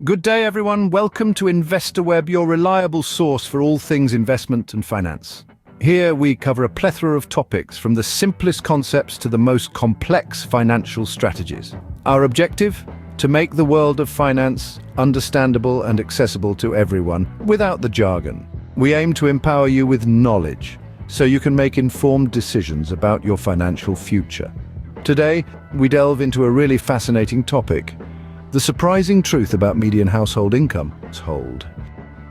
Good day, everyone. Welcome to InvestorWeb, your reliable source for all things investment and finance. Here we cover a plethora of topics, from the simplest concepts to the most complex financial strategies. Our objective? To make the world of finance understandable and accessible to everyone, without the jargon. We aim to empower you with knowledge, so you can make informed decisions about your financial future. Today, we delve into a really fascinating topic: the surprising truth about median household income.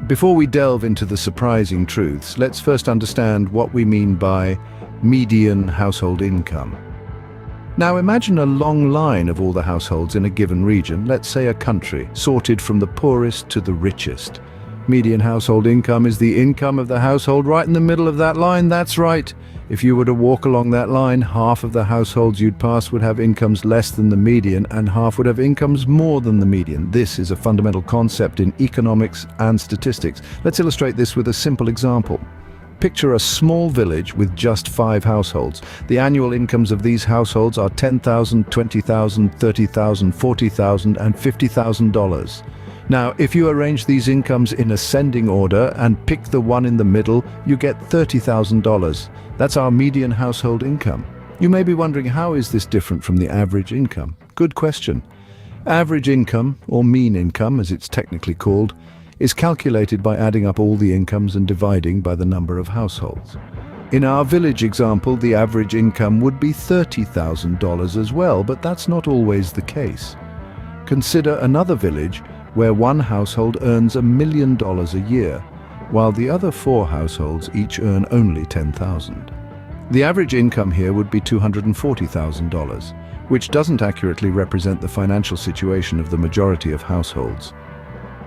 Before we delve into the surprising truths, let's first understand what we mean by median household income. Now imagine a long line of all the households in a given region, let's say a country, sorted from the poorest to the richest. Median household income is the income of the household right in the middle of that line. That's right. If you were to walk along that line, half of the households you'd pass would have incomes less than the median, and half would have incomes more than the median. This is a fundamental concept in economics and statistics. Let's illustrate this with a simple example. Picture a small village with just 5 households. The annual incomes of these households are $10,000, $20,000, $30,000, $40,000, and $50,000. Now, if you arrange these incomes in ascending order and pick the one in the middle, you get $30,000. That's our median household income. You may be wondering, how is this different from the average income? Good question. Average income, or mean income as it's technically called, is calculated by adding up all the incomes and dividing by the number of households. In our village example, the average income would be $30,000 as well, but that's not always the case. Consider another village where one household earns $1 million a year, while the other 4 households each earn only $10,000. The average income here would be $240,000, which doesn't accurately represent the financial situation of the majority of households.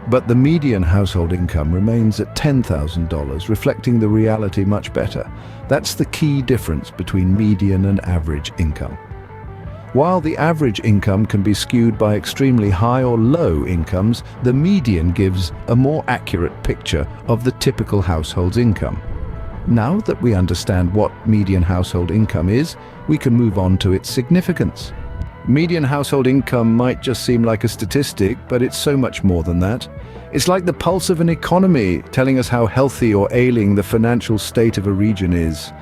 But the median household income remains at $10,000, reflecting the reality much better. That's the key difference between median and average income. While the average income can be skewed by extremely high or low incomes, the median gives a more accurate picture of the typical household's income. Now that we understand what median household income is, we can move on to its significance. Median household income might just seem like a statistic, but it's so much more than that. It's like the pulse of an economy, telling us how healthy or ailing the financial state of a region is.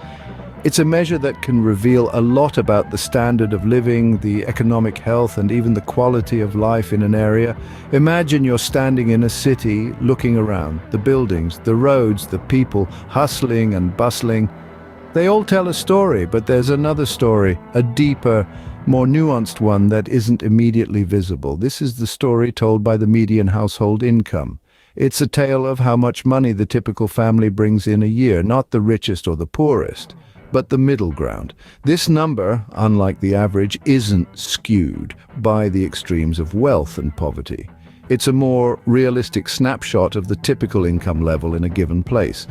It's a measure that can reveal a lot about the standard of living, the economic health, and even the quality of life in an area. Imagine you're standing in a city, looking around. The buildings, the roads, the people, hustling and bustling. They all tell a story, but there's another story, a deeper, more nuanced one that isn't immediately visible. This is the story told by the median household income. It's a tale of how much money the typical family brings in a year, not the richest or the poorest, but the middle ground. This number, unlike the average, isn't skewed by the extremes of wealth and poverty. It's a more realistic snapshot of the typical income level in a given place.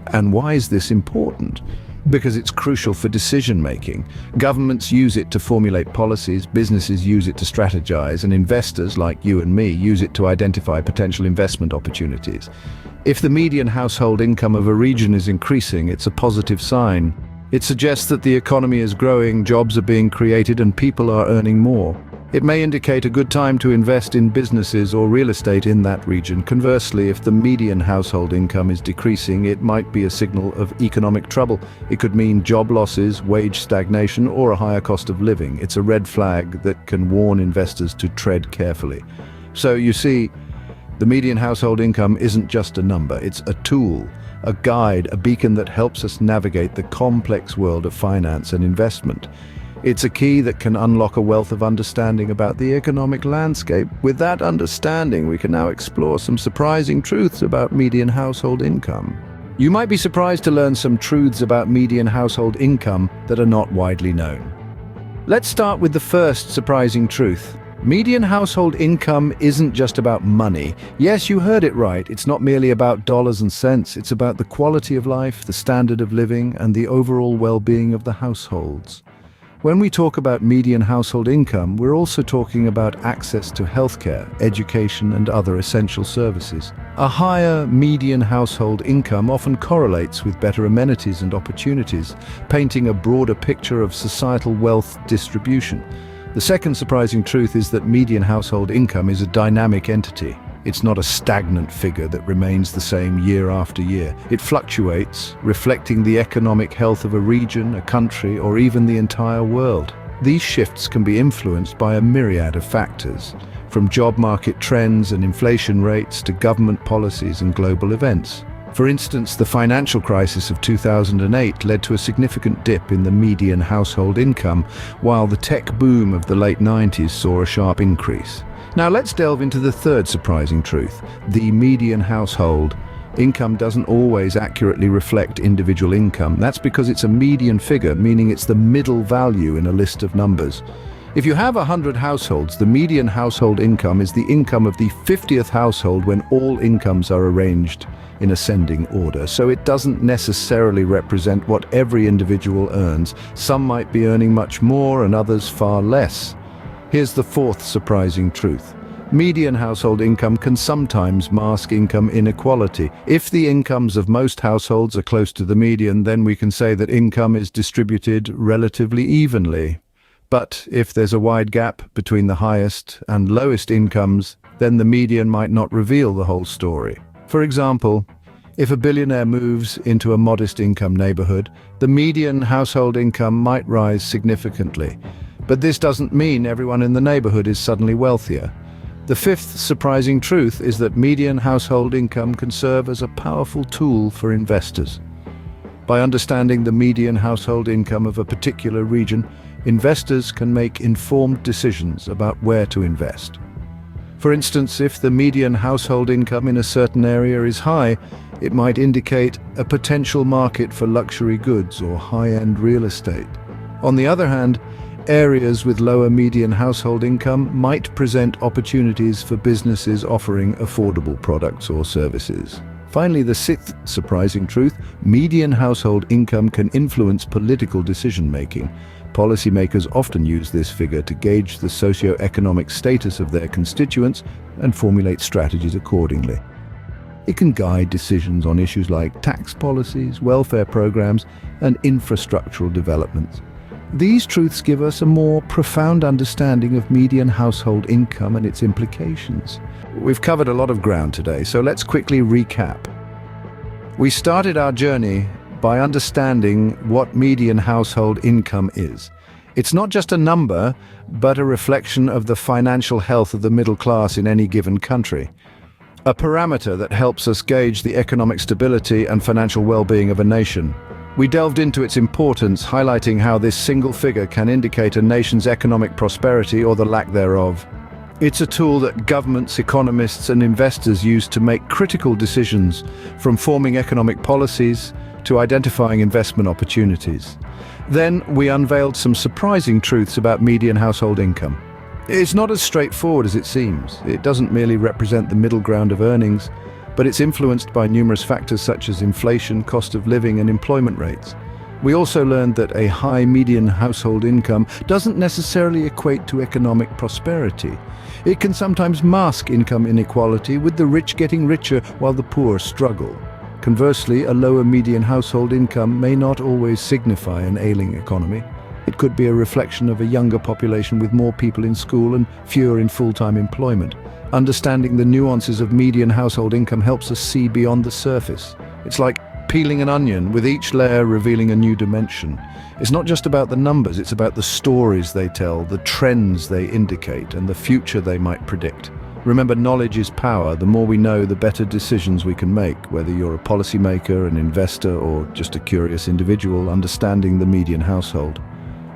And why is this important? Because it's crucial for decision-making. Governments use it to formulate policies, businesses use it to strategize, and investors, like you and me, use it to identify potential investment opportunities. If the median household income of a region is increasing, it's a positive sign. It suggests that the economy is growing, jobs are being created, and people are earning more. It may indicate a good time to invest in businesses or real estate in that region. Conversely, if the median household income is decreasing, it might be a signal of economic trouble. It could mean job losses, wage stagnation, or a higher cost of living. It's a red flag that can warn investors to tread carefully. So you see, the median household income isn't just a number, it's a tool, a guide, a beacon that helps us navigate the complex world of finance and investment. It's a key that can unlock a wealth of understanding about the economic landscape. With that understanding, we can now explore some surprising truths about median household income. You might be surprised to learn some truths about median household income that are not widely known. Let's start with the first surprising truth. Median household income isn't just about money. Yes, you heard it right. It's not merely about dollars and cents. It's about the quality of life, the standard of living, and the overall well-being of the households. When we talk about median household income, we're also talking about access to healthcare, education, and other essential services. A higher median household income often correlates with better amenities and opportunities, painting a broader picture of societal wealth distribution. The second surprising truth is that median household income is a dynamic entity. It's not a stagnant figure that remains the same year after year. It fluctuates, reflecting the economic health of a region, a country, or even the entire world. These shifts can be influenced by a myriad of factors, from job market trends and inflation rates to government policies and global events. For instance, the financial crisis of 2008 led to a significant dip in the median household income, while the tech boom of the late 90s saw a sharp increase. Now let's delve into the third surprising truth. The median household income doesn't always accurately reflect individual income. That's because it's a median figure, meaning it's the middle value in a list of numbers. If you have 100 households, the median household income is the income of the 50th household when all incomes are arranged in ascending order. So it doesn't necessarily represent what every individual earns. Some might be earning much more and others far less. Here's the fourth surprising truth. Median household income can sometimes mask income inequality. If the incomes of most households are close to the median, then we can say that income is distributed relatively evenly. But if there's a wide gap between the highest and lowest incomes, then the median might not reveal the whole story. For example, if a billionaire moves into a modest income neighborhood, the median household income might rise significantly. But this doesn't mean everyone in the neighborhood is suddenly wealthier. The fifth surprising truth is that median household income can serve as a powerful tool for investors. By understanding the median household income of a particular region, investors can make informed decisions about where to invest. For instance, if the median household income in a certain area is high, it might indicate a potential market for luxury goods or high-end real estate. On the other hand, areas with lower median household income might present opportunities for businesses offering affordable products or services. Finally, the sixth surprising truth: median household income can influence political decision-making. Policymakers often use this figure to gauge the socio-economic status of their constituents and formulate strategies accordingly. It can guide decisions on issues like tax policies, welfare programs, and infrastructural developments. These truths give us a more profound understanding of median household income and its implications. We've covered a lot of ground today, so let's quickly recap. We started our journey by understanding what median household income is. It's not just a number, but a reflection of the financial health of the middle class in any given country. A parameter that helps us gauge the economic stability and financial well-being of a nation. We delved into its importance, highlighting how this single figure can indicate a nation's economic prosperity or the lack thereof. It's a tool that governments, economists, and investors use to make critical decisions, from forming economic policies to identifying investment opportunities. Then we unveiled some surprising truths about median household income. It's not as straightforward as it seems. It doesn't merely represent the middle ground of earnings, but it's influenced by numerous factors such as inflation, cost of living, and employment rates. We also learned that a high median household income doesn't necessarily equate to economic prosperity. It can sometimes mask income inequality, with the rich getting richer while the poor struggle. Conversely, a lower median household income may not always signify an ailing economy. It could be a reflection of a younger population with more people in school and fewer in full-time employment. Understanding the nuances of median household income helps us see beyond the surface. It's like peeling an onion, with each layer revealing a new dimension. It's not just about the numbers, it's about the stories they tell, the trends they indicate, and the future they might predict. Remember, knowledge is power. The more we know, the better decisions we can make. Whether you're a policymaker, an investor, or just a curious individual, understanding the median household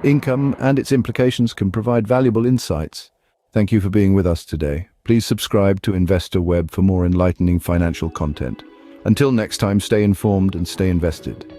income and its implications can provide valuable insights. Thank you for being with us today. Please subscribe to Investor Web for more enlightening financial content. Until next time, stay informed and stay invested.